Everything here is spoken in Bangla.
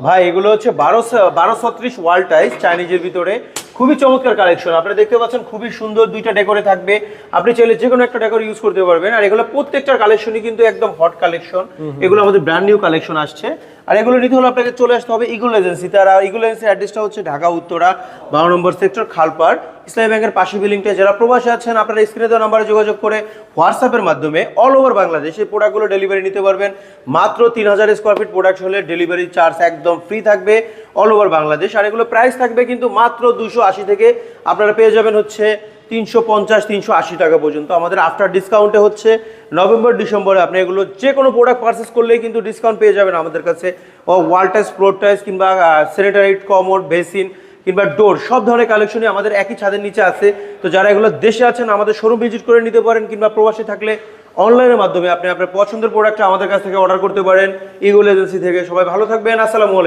ভাই এগুলো হচ্ছে 1236 ওয়াল টাইস চাইনিজের ভিতরে, খুবই চমৎকার কালেকশন। আপনারা দেখতে পাচ্ছেন খুবই সুন্দর দুইটা ডেকোরে থাকবে, আপনি চাইলে যে কোনো একটা ডেকোর ইউজ করতে পারবেন। আর এগুলো প্রত্যেকটার কালেকশনই কিন্তু একদম হট কালেকশন, এগুলো আমাদের ব্র্যান্ড নিউ কালেকশন আসছে। আর এগুলো নিতে হলে আপনাকে চলে আসতে হবে ইগল এজেন্সিতে। আর ইগল এজেন্সির অ্যাড্রেসটা হচ্ছে ঢাকা উত্তরা 12 নম্বর সেক্টর, খালপাড়, ইসলামী ব্যাংকের পাশে বিল্ডিংটা। যারা প্রবাসী আছেন আপনারা স্ক্রিনে দেওয়া নাম্বারে যোগাযোগ করে হোয়াটসঅ্যাপের মাধ্যমে অল ওভার বাংলাদেশ এই প্রোডাক্টগুলো ডেলিভারি নিতে পারবেন। মাত্র 3000 স্কোয়ার ফিট প্রোডাক্ট হলে ডেলিভারি চার্জ একদম ফ্রি থাকবে অল ওভার বাংলাদেশ। আর এগুলো প্রাইস থাকবে কিন্তু মাত্র 280 থেকে আপনারা পেয়ে যাবেন হচ্ছে 350 380 টাকা পর্যন্ত। আমাদের আফটার ডিসকাউন্টে হচ্ছে নভেম্বর ডিসেম্বরে আপনি এগুলো যে কোনো প্রোডাক্ট পারচেস করলেই কিন্তু ডিসকাউন্ট পেয়ে যাবেন আমাদের কাছে। ওয়াল টাইস, ফ্লোর টাইস কিংবা স্যানিটারি কমোড, বেসিন কিংবা ডোর, সব ধরনের কালেকশনই আমাদের একই ছাদের নিচে আছে। তো যারা এগুলো দেশে আছেন আমাদের শোরুম ভিজিট করে নিতে পারেন, কিংবা প্রবাসী থাকলে অনলাইনের মাধ্যমে আপনি আপনার পছন্দের প্রোডাক্টটা আমাদের কাছ থেকে অর্ডার করতে পারেন ইগল এজেন্সি থেকে। সবাই ভালো থাকবেন, আসসালামু আলাইকুম।